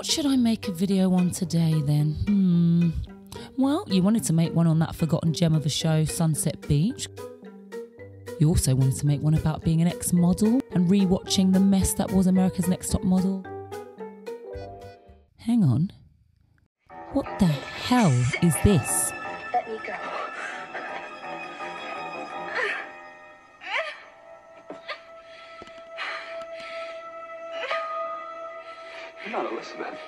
should I make a video on today then? Well, you wanted to make one on that forgotten gem of a show, Sunset Beach. You also wanted to make one about being an ex-model and re-watching the mess that was America's Next Top Model. Hang on. What the hell is this? Let me go. You're not Elizabeth.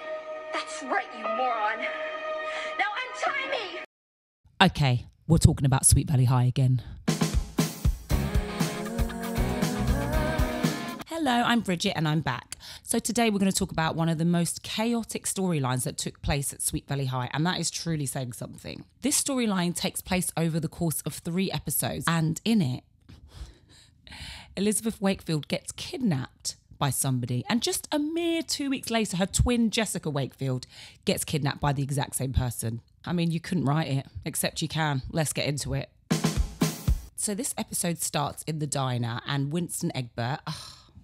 That's right, you moron. Now untie me! Okay, we're talking about Sweet Valley High again. Hello, I'm Bridget and I'm back. So today we're going to talk about one of the most chaotic storylines that took place at Sweet Valley High, and that is truly saying something. This storyline takes place over the course of 3 episodes, and in it, Elizabeth Wakefield gets kidnapped by somebody, and just a mere 2 weeks later, her twin Jessica Wakefield gets kidnapped by the exact same person. I mean, you couldn't write it, except you can. Let's get into it. So this episode starts in the diner, and Winston Egbert,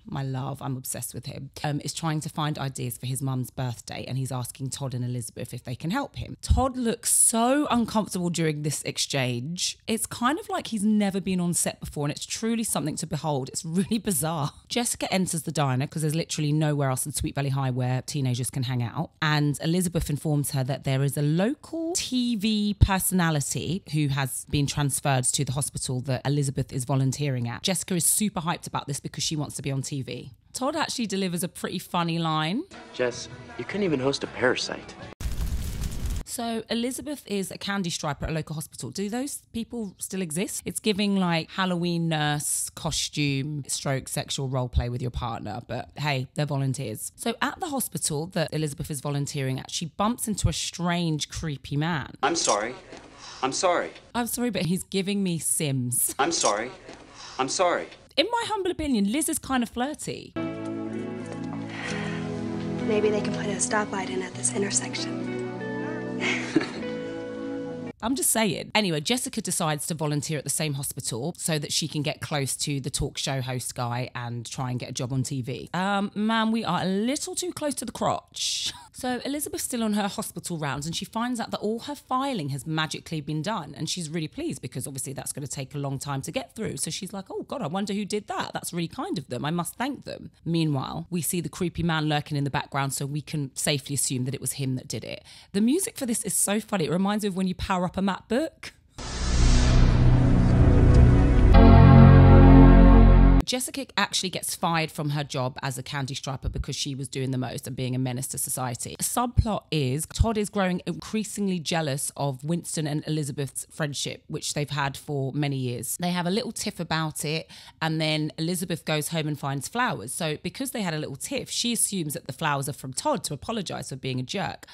my love, I'm obsessed with him, is trying to find ideas for his mum's birthday, and he's asking Todd and Elizabeth if they can help him. Todd looks so uncomfortable during this exchange. It's kind of like he's never been on set before, and it's truly something to behold. It's really bizarre. Jessica enters the diner because there's literally nowhere else in Sweet Valley High where teenagers can hang out, and Elizabeth informs her that there is a local TV personality who has been transferred to the hospital that Elizabeth is volunteering at. Jessica is super hyped about this because she wants to be on TV. Todd actually delivers a pretty funny line. Jess, you couldn't even host a Parasite. So Elizabeth is a candy striper at a local hospital. Do those people still exist? It's giving like Halloween nurse costume stroke sexual role play with your partner, but hey, they're volunteers. So at the hospital that Elizabeth is volunteering at, she bumps into a strange, creepy man. I'm sorry, but he's giving me Sims. I'm sorry. In my humble opinion, Liz is kind of flirty. Maybe they can put a stoplight in at this intersection. I'm just saying. Anyway, Jessica decides to volunteer at the same hospital so that she can get close to the talk show host guy and try and get a job on TV. Man, we are a little too close to the crotch. So Elizabeth's still on her hospital rounds, and she finds out that all her filing has magically been done. And she's really pleased because obviously that's going to take a long time to get through. So she's like, oh God, I wonder who did that. That's really kind of them. I must thank them. Meanwhile, we see the creepy man lurking in the background, so we can safely assume that it was him that did it. The music for this is so funny. It reminds me of when you power up a map book. Jessica actually gets fired from her job as a candy striper because she was doing the most and being a menace to society. The subplot is Todd is growing increasingly jealous of Winston and Elizabeth's friendship, which they've had for many years. They have a little tiff about it, and then Elizabeth goes home and finds flowers. So because they had a little tiff, she assumes that the flowers are from Todd to apologise for being a jerk.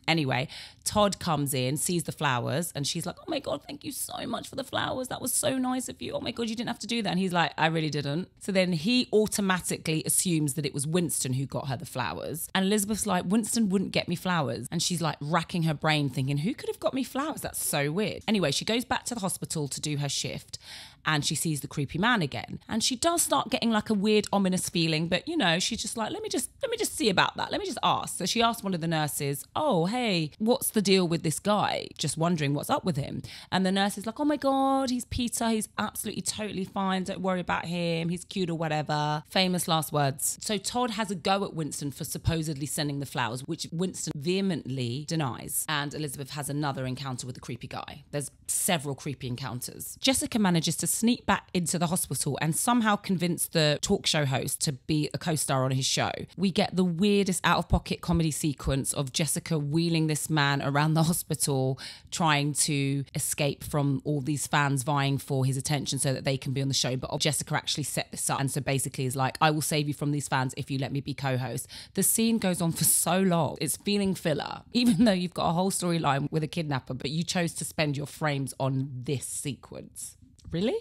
Anyway, Todd comes in, sees the flowers, and she's like, oh my God, thank you so much for the flowers. That was so nice of you. Oh my God, you didn't have to do that. And he's like, I really didn't. So then he automatically assumes that it was Winston who got her the flowers. And Elizabeth's like, Winston wouldn't get me flowers. And she's like racking her brain thinking, who could have got me flowers? That's so weird. Anyway, she goes back to the hospital to do her shift, and she sees the creepy man again. And she does start getting like a weird, ominous feeling, but you know, she's just like, let me just see about that. Let me just ask. So she asked one of the nurses, oh, hey, what's the deal with this guy? Just wondering what's up with him. And the nurse is like, oh my God, he's Peter. He's absolutely totally fine. Don't worry about him. He's cute or whatever. Famous last words. So Todd has a go at Winston for supposedly sending the flowers, which Winston vehemently denies. And Elizabeth has another encounter with the creepy guy. There's several creepy encounters. Jessica manages to sneak back into the hospital and somehow convince the talk show host to be a co-star on his show. We get the weirdest out-of-pocket comedy sequence of Jessica wheeling this man around the hospital, trying to escape from all these fans vying for his attention so that they can be on the show. But Jessica actually set this up, and so basically is like, I will save you from these fans if you let me be co-host. The scene goes on for so long. It's feeling filler, even though you've got a whole storyline with a kidnapper, but you chose to spend your frames on this sequence. Really?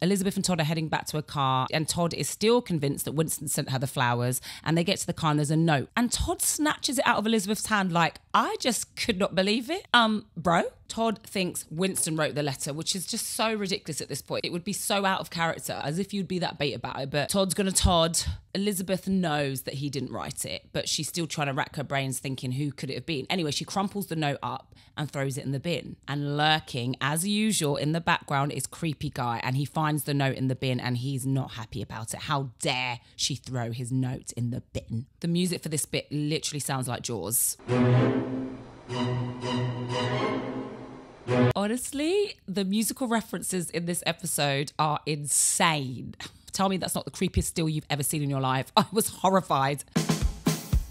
Elizabeth and Todd are heading back to a car, and Todd is still convinced that Winston sent her the flowers, and they get to the car and there's a note. And Todd snatches it out of Elizabeth's hand like, I just could not believe it. Bro, Todd thinks Winston wrote the letter, which is just so ridiculous at this point. It would be so out of character, as if you'd be that bait about it. But Todd's gonna Todd. Elizabeth knows that he didn't write it, but she's still trying to rack her brains thinking who could it have been. Anyway, she crumples the note up and throws it in the bin. And lurking, as usual, in the background is creepy guy, and he finds the note in the bin and he's not happy about it. How dare she throw his note in the bin? The music for this bit literally sounds like Jaws. Honestly, the musical references in this episode are insane. Tell me that's not the creepiest still you've ever seen in your life. I was horrified.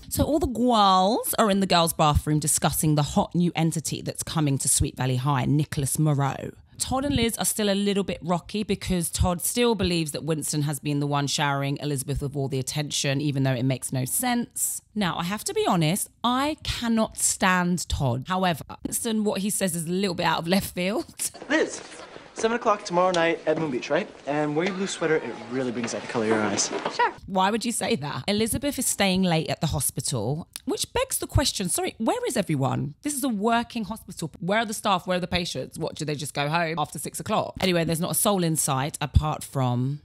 So all the girls are in the girls' bathroom discussing the hot new entity that's coming to Sweet Valley High, Nicholas Moreau. Todd and Liz are still a little bit rocky because Todd still believes that Winston has been the one showering Elizabeth with all the attention, even though it makes no sense. Now, I have to be honest, I cannot stand Todd. However, Winston, what he says is a little bit out of left field. Liz, 7 o'clock tomorrow night at Moon Beach, right? And wear your blue sweater, it really brings out the color of your eyes. Sure. Why would you say that? Elizabeth is staying late at the hospital, which begs the question, sorry, where is everyone? This is a working hospital. Where are the staff? Where are the patients? What, do they just go home after 6 o'clock? Anyway, there's not a soul in sight apart from...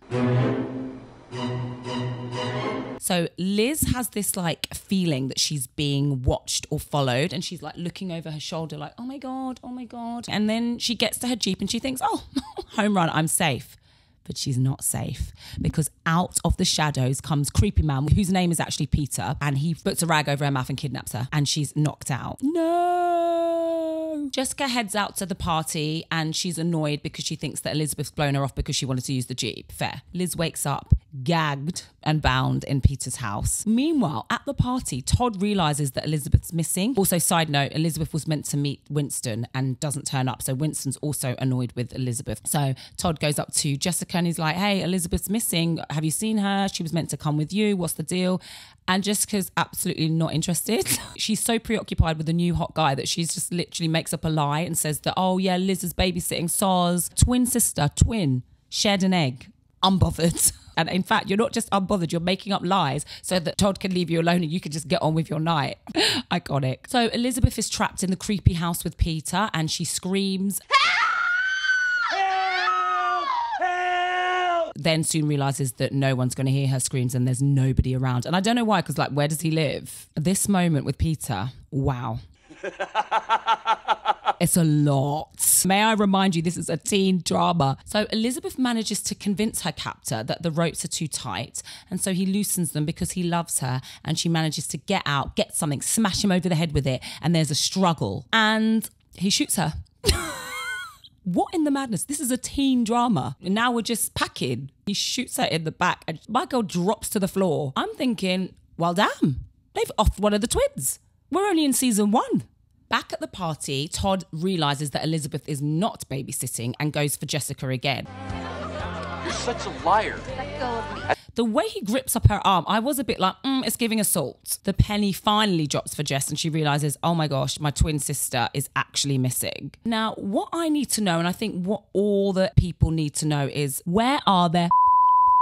So Liz has this like feeling that she's being watched or followed, and she's like looking over her shoulder like, oh my God, oh my God. And then she gets to her Jeep and she thinks, oh, home run, I'm safe. But she's not safe, because out of the shadows comes creepy man whose name is actually Peter, and he puts a rag over her mouth and kidnaps her, and she's knocked out. No. Jessica heads out to the party and she's annoyed because she thinks that Elizabeth's blown her off because she wanted to use the Jeep. Fair. Liz wakes up gagged and bound in Peter's house. Meanwhile, at the party, Todd realises that Elizabeth's missing. Also, side note, Elizabeth was meant to meet Winston and doesn't turn up. So Winston's also annoyed with Elizabeth. So Todd goes up to Jessica and he's like, hey, Elizabeth's missing. Have you seen her? She was meant to come with you. What's the deal? And Jessica's absolutely not interested. She's so preoccupied with the new hot guy that she's just literally makes up a lie and says that, oh yeah, Liz is babysitting Sars, twin sister, shared an egg. Unbothered. And in fact, you're not just unbothered, you're making up lies so that Todd can leave you alone and you can just get on with your night. Iconic. So Elizabeth is trapped in the creepy house with Peter and she screams, help! Help! Then soon realises that no one's going to hear her screams and there's nobody around. And I don't know why, because like, where does he live? This moment with Peter, wow. It's a lot. May I remind you, this is a teen drama. So Elizabeth manages to convince her captor that the ropes are too tight. And so he loosens them because he loves her. And she manages to get out, get something, smash him over the head with it. And there's a struggle. And he shoots her. What in the madness? This is a teen drama. And now we're just packing. He shoots her in the back and my girl drops to the floor. I'm thinking, well, damn, they've offed one of the twins. We're only in season 1. Back at the party, Todd realises that Elizabeth is not babysitting and goes for Jessica again. You're such a liar. Let go of me. The way he grips up her arm, I was a bit like, it's giving assault. The penny finally drops for Jess and she realises, oh my gosh, my twin sister is actually missing. Now, what I need to know, and I think what all the people need to know is, where are their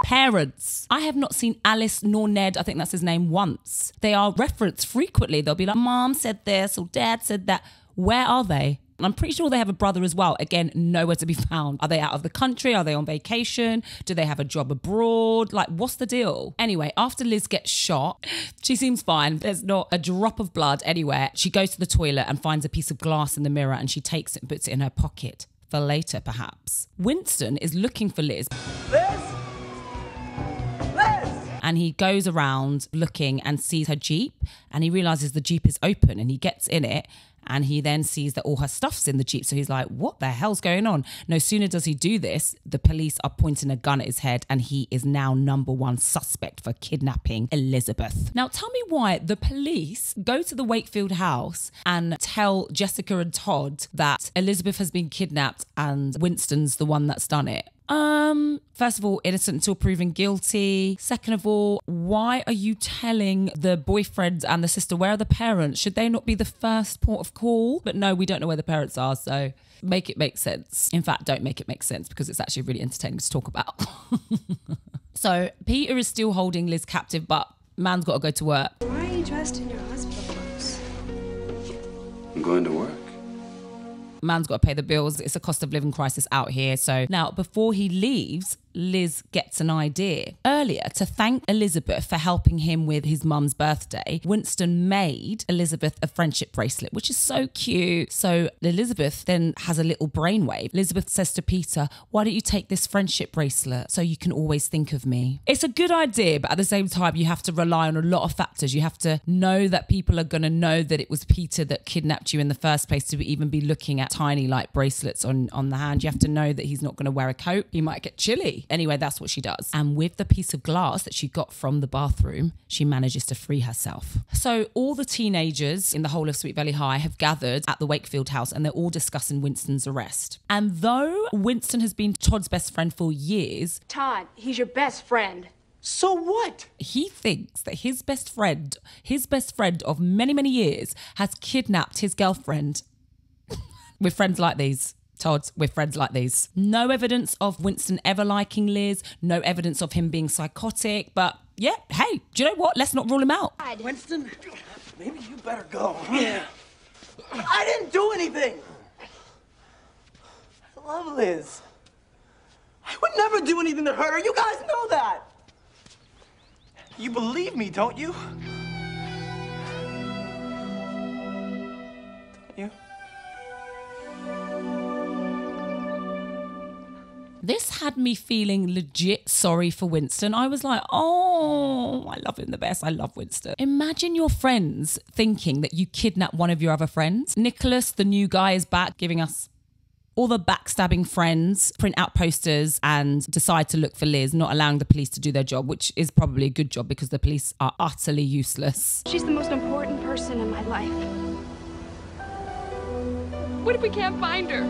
parents? I have not seen Alice nor Ned, I think that's his name, once. They are referenced frequently. They'll be like, Mom said this or Dad said that. Where are they? I'm pretty sure they have a brother as well. Again, nowhere to be found. Are they out of the country? Are they on vacation? Do they have a job abroad? Like, what's the deal? Anyway, after Liz gets shot, she seems fine. There's not a drop of blood anywhere. She goes to the toilet and finds a piece of glass in the mirror and she takes it and puts it in her pocket for later, perhaps. Winston is looking for Liz. Liz! And he goes around looking and sees her Jeep and he realises the Jeep is open and he gets in it and he then sees that all her stuff's in the Jeep. So he's like, what the hell's going on? No sooner does he do this, the police are pointing a gun at his head and he is now #1 suspect for kidnapping Elizabeth. Now tell me why the police go to the Wakefield house and tell Jessica and Todd that Elizabeth has been kidnapped and Winston's the one that's done it. First of all, innocent until proven guilty. Second of all, why are you telling the boyfriend and the sister? Where are the parents? Should they not be the first port of call? But no, we don't know where the parents are, so make it make sense. In fact, don't make it make sense because it's actually really entertaining to talk about. So Peter is still holding Liz captive, but man's got to go to work. Why are you dressed in your hospital clothes? I'm going to work. Man's got to pay the bills. It's a cost of living crisis out here. So now, before he leaves, Liz gets an idea. Earlier, to thank Elizabeth for helping him with his mum's birthday, Winston made Elizabeth a friendship bracelet, which is so cute. So Elizabeth then has a little brainwave. Elizabeth says to Peter, why don't you take this friendship bracelet so you can always think of me? It's a good idea, but at the same time, you have to rely on a lot of factors. You have to know that people are going to know that it was Peter that kidnapped you in the first place to even be looking at tiny like bracelets on the hand. You have to know that he's not going to wear a coat. He might get chilly. Anyway, that's what she does. And with the piece of glass that she got from the bathroom, she manages to free herself. So all the teenagers in the whole of Sweet Valley High have gathered at the Wakefield house and they're all discussing Winston's arrest. And though Winston has been Todd's best friend for years, Todd, he's your best friend. So what? he thinks that his best friend of many, many years, has kidnapped his girlfriend. We're friends like these. Todd, we're friends like these. No evidence of Winston ever liking Liz. No evidence of him being psychotic. But yeah, hey, do you know what? Let's not rule him out. Winston, maybe you better go. Yeah. I didn't do anything. I love Liz. I would never do anything to hurt her. You guys know that. You believe me, don't you? You? This had me feeling legit sorry for Winston. I was like, oh, I love him the best. I love Winston. Imagine your friends thinking that you kidnapped one of your other friends. Nicholas, the new guy, is back giving us all the backstabbing friends print out posters and decide to look for Liz, not allowing the police to do their job, which is probably a good job because the police are utterly useless. She's the most important person in my life. What if we can't find her?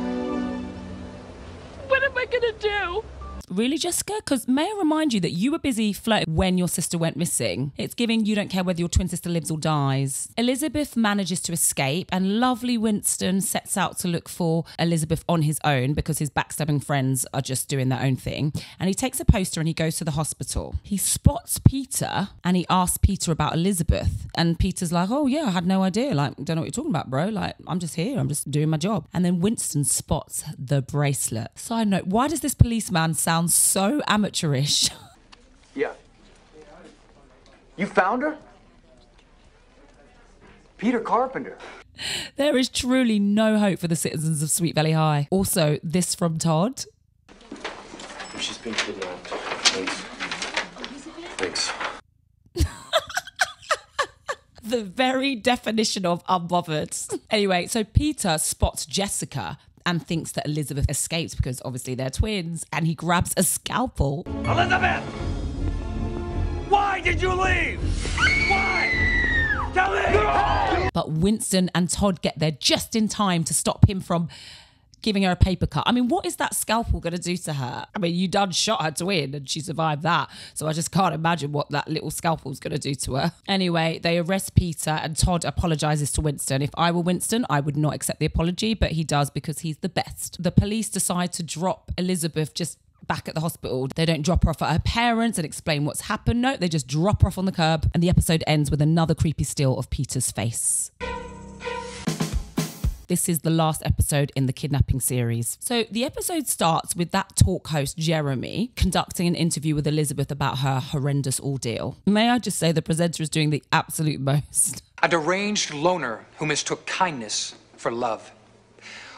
What am I gonna do? Really, Jessica? Because may I remind you that you were busy flirting when your sister went missing. It's giving you don't care whether your twin sister lives or dies. Elizabeth manages to escape and lovely Winston sets out to look for Elizabeth on his own because his backstabbing friends are just doing their own thing. And he takes a poster and he goes to the hospital. He spots Peter and he asks Peter about Elizabeth. And Peter's like, oh yeah, I had no idea. Like, don't know what you're talking about, bro. Like, I'm just here. I'm just doing my job. And then Winston spots the bracelet. Side note, why does this policeman sound so amateurish? Yeah. You found her? Peter Carpenter. There is truly no hope for the citizens of Sweet Valley High. Also, this from Todd. She's been kidnapped. Thanks. The very definition of unbothered. Anyway, so Peter spots Jessica and thinks that Elizabeth escapes because obviously they're twins, and he grabs a scalpel. Elizabeth! Why did you leave? Why? Tell me! But Winston and Todd get there just in time to stop him from giving her a paper cut. I mean, what is that scalpel going to do to her? I mean, you done shot her twin and she survived that. So I just can't imagine what that little scalpel's going to do to her. Anyway, they arrest Peter and Todd apologises to Winston. If I were Winston, I would not accept the apology, but he does because he's the best. The police decide to drop Elizabeth just back at the hospital. They don't drop her off at her parents and explain what's happened. No, they just drop her off on the curb and the episode ends with another creepy still of Peter's face. This is the last episode in the kidnapping series. So the episode starts with that talk host, Jeremy, conducting an interview with Elizabeth about her horrendous ordeal. May I just say the presenter is doing the absolute most. A deranged loner who mistook kindness for love.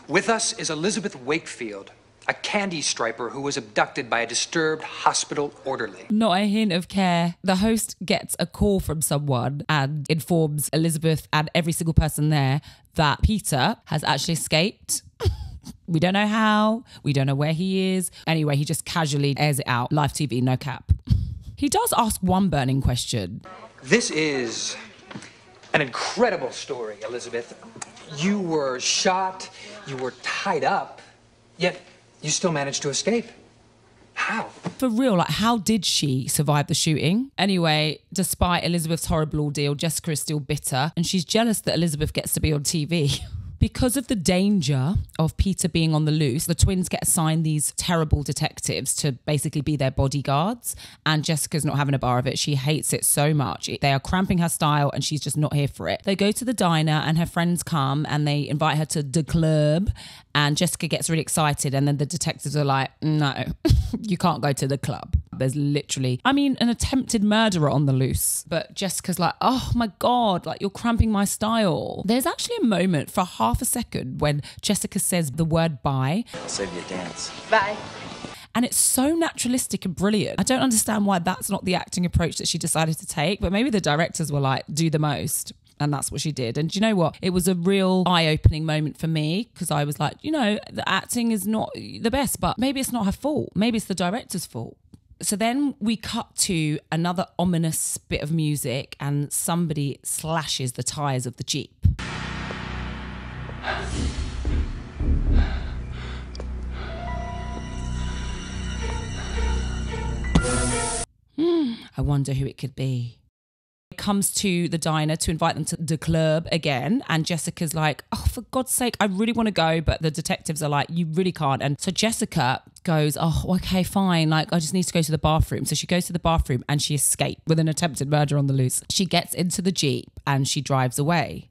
With us is Elizabeth Wakefield, a candy striper who was abducted by a disturbed hospital orderly. Not a hint of care. The host gets a call from someone and informs Elizabeth and every single person there that Peter has actually escaped. We don't know how. We don't know where he is. Anyway, he just casually airs it out. Live TV, no cap. He does ask one burning question. This is an incredible story, Elizabeth. You were shot, you were tied up, yet you still managed to escape. How? For real, like, how did she survive the shooting? Anyway, despite Elizabeth's horrible ordeal, Jessica is still bitter and she's jealous that Elizabeth gets to be on TV. Because of the danger of Peter being on the loose, the twins get assigned these terrible detectives to basically be their bodyguards. And Jessica's not having a bar of it. She hates it so much. They are cramping her style and she's just not here for it. They go to the diner and her friends come and they invite her to the club. And Jessica gets really excited. And then the detectives are like, no, you can't go to the club. There's literally, an attempted murderer on the loose. But Jessica's like, oh my God, like you're cramping my style. There's actually a moment for half a second when Jessica says the word bye. I'll save you a dance. Bye. And it's so naturalistic and brilliant. I don't understand why that's not the acting approach that she decided to take, but maybe the directors were like, do the most. And that's what she did. And do you know what? It was a real eye-opening moment for me because I was like, the acting is not the best, but maybe it's not her fault. Maybe it's the director's fault. So then we cut to another ominous bit of music and somebody slashes the tyres of the Jeep. I wonder who it could be. It comes to the diner to invite them to the club again. And Jessica's like, oh, for God's sake, I really want to go. But the detectives are like, you really can't. And so Jessica goes, oh, okay, fine. Like, I just need to go to the bathroom. So she goes to the bathroom and she escaped with an attempted murder on the loose. She gets into the Jeep and she drives away.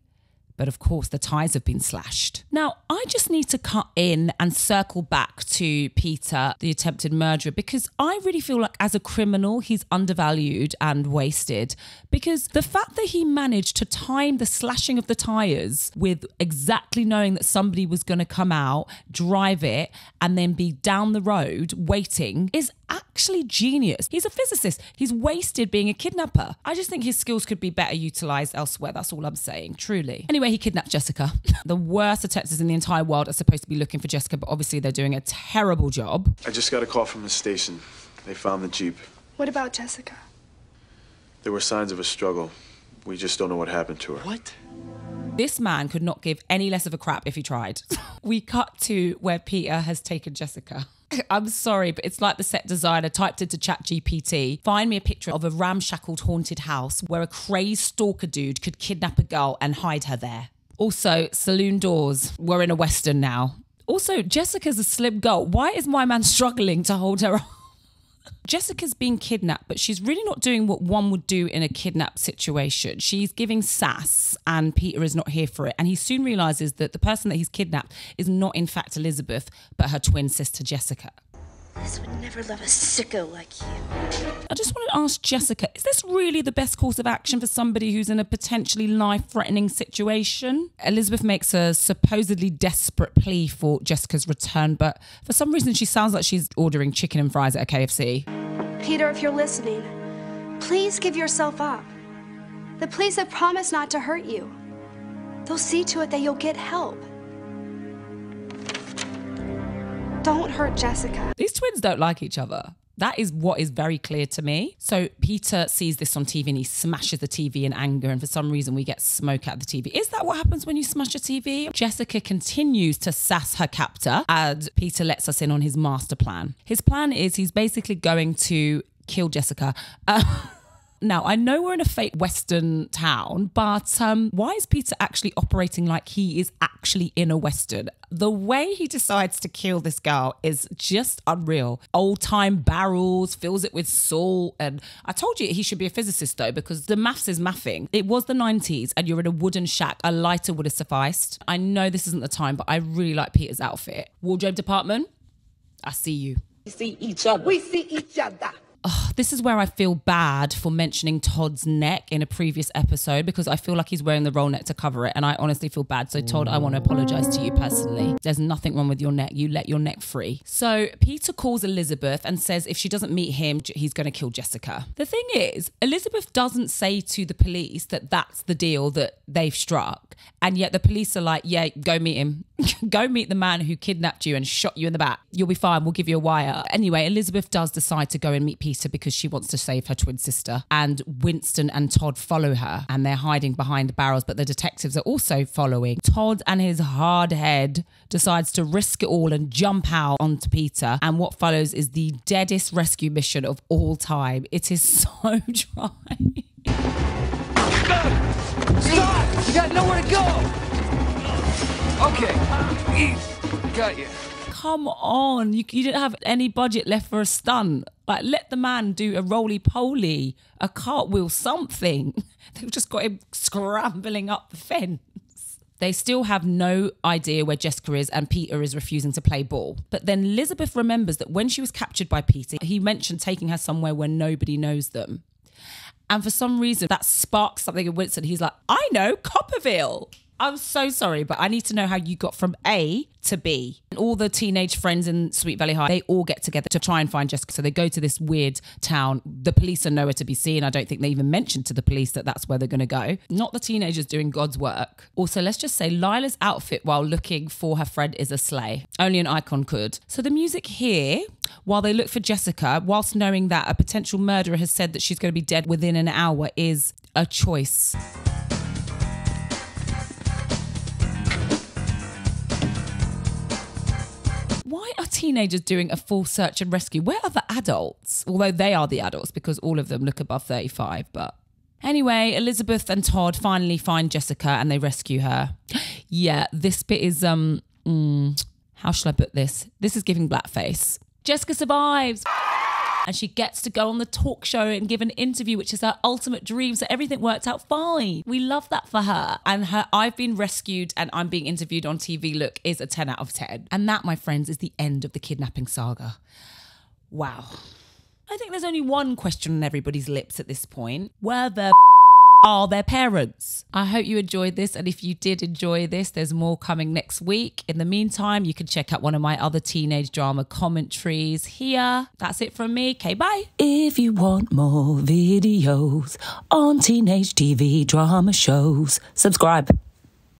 But of course, the tyres have been slashed. Now, I just need to cut in and circle back to Peter, the attempted murderer, because I really feel like as a criminal, he's undervalued and wasted. Because the fact that he managed to time the slashing of the tyres with exactly knowing that somebody was going to come out, drive it, and then be down the road waiting is actually genius. He's a physicist. He's wasted being a kidnapper. I just think his skills could be better utilised elsewhere. That's all I'm saying, truly. Anyway, he kidnapped Jessica. The worst detectives in the entire world are supposed to be looking for Jessica, but obviously they're doing a terrible job. I just got a call from the station. They found the Jeep. What about Jessica? There were signs of a struggle. We just don't know what happened to her. What? This man could not give any less of a crap if he tried. We cut to where Peter has taken Jessica. I'm sorry, but it's like the set designer typed into ChatGPT, find me a picture of a ramshackled haunted house where a crazed stalker dude could kidnap a girl and hide her there. Also, saloon doors. We're in a Western now. Also, Jessica's a slim girl. Why is my man struggling to hold her on? Jessica's being kidnapped, but she's really not doing what one would do in a kidnap situation. She's giving sass and Peter is not here for it. And he soon realises that the person that he's kidnapped is not in fact Elizabeth, but her twin sister Jessica. This would never love a sicko like you. I just want to ask Jessica, is this really the best course of action for somebody who's in a potentially life-threatening situation? Elizabeth makes a supposedly desperate plea for Jessica's return, but for some reason she sounds like she's ordering chicken and fries at a KFC. Peter, if you're listening, please give yourself up. The police have promised not to hurt you. They'll see to it that you'll get help. Don't hurt Jessica. These twins don't like each other. That is what is very clear to me. So Peter sees this on TV and he smashes the TV in anger, and for some reason we get smoke out of the TV. Is that what happens when you smash a TV? Jessica continues to sass her captor and Peter lets us in on his master plan. His plan is he's basically going to kill Jessica. Now, I know we're in a fake Western town, but why is Peter actually operating like he is actually in a Western? The way he decides to kill this girl is just unreal. Old-time barrels, fills it with salt. And I told you he should be a physicist, though, because the maths is mathing. It was the 90s and you're in a wooden shack. A lighter would have sufficed. I know this isn't the time, but I really like Peter's outfit. Wardrobe department, I see you. We see each other. We see each other. Oh, this is where I feel bad for mentioning Todd's neck in a previous episode because I feel like he's wearing the roll neck to cover it and I honestly feel bad. So Todd, I want to apologise to you personally. There's nothing wrong with your neck. You let your neck free. So Peter calls Elizabeth and says if she doesn't meet him, he's going to kill Jessica. The thing is, Elizabeth doesn't say to the police that that's the deal that they've struck. And yet the police are like, yeah, go meet him. Go meet the man who kidnapped you and shot you in the back. You'll be fine. We'll give you a wire. Anyway, Elizabeth does decide to go and meet Peter because she wants to save her twin sister. And Winston and Todd follow her and they're hiding behind the barrels, but the detectives are also following. Todd and his hard head decides to risk it all and jump out onto Peter. And what follows is the deadest rescue mission of all time. It is so dry. Stop! You got nowhere to go! Okay. Got you. Come on, you didn't have any budget left for a stunt. Like, let the man do a roly-poly, a cartwheel, something. They've just got him scrambling up the fence. They still have no idea where Jessica is, and Peter is refusing to play ball. But then Elizabeth remembers that when she was captured by Peter, he mentioned taking her somewhere where nobody knows them. And for some reason, that sparks something in Winston. He's like, I know, Copperville. I'm so sorry, but I need to know how you got from A to B. And all the teenage friends in Sweet Valley High, they all get together to try and find Jessica. So they go to this weird town. The police are nowhere to be seen. I don't think they even mentioned to the police that that's where they're going to go. Not the teenagers doing God's work. Also, let's just say Lila's outfit while looking for her friend is a slay. Only an icon could. So the music here, while they look for Jessica, whilst knowing that a potential murderer has said that she's going to be dead within an hour, is a choice. Why are teenagers doing a full search and rescue? Where are the adults? Although they are the adults because all of them look above 35. But anyway, Elizabeth and Todd finally find Jessica and they rescue her. Yeah, this bit is, how shall I put this? This is giving blackface. Jessica survives. And she gets to go on the talk show and give an interview, which is her ultimate dream. So everything worked out fine. We love that for her. And her I've been rescued and I'm being interviewed on TV look is a 10 out of 10. And that, my friends, is the end of the kidnapping saga. Wow. I think there's only one question on everybody's lips at this point. Where the are their parents? I hope you enjoyed this, and if you did enjoy this, there's more coming next week. In the meantime, you can check out one of my other teenage drama commentaries here. That's it from me. Okay, bye. If you want more videos on teenage TV drama shows, subscribe.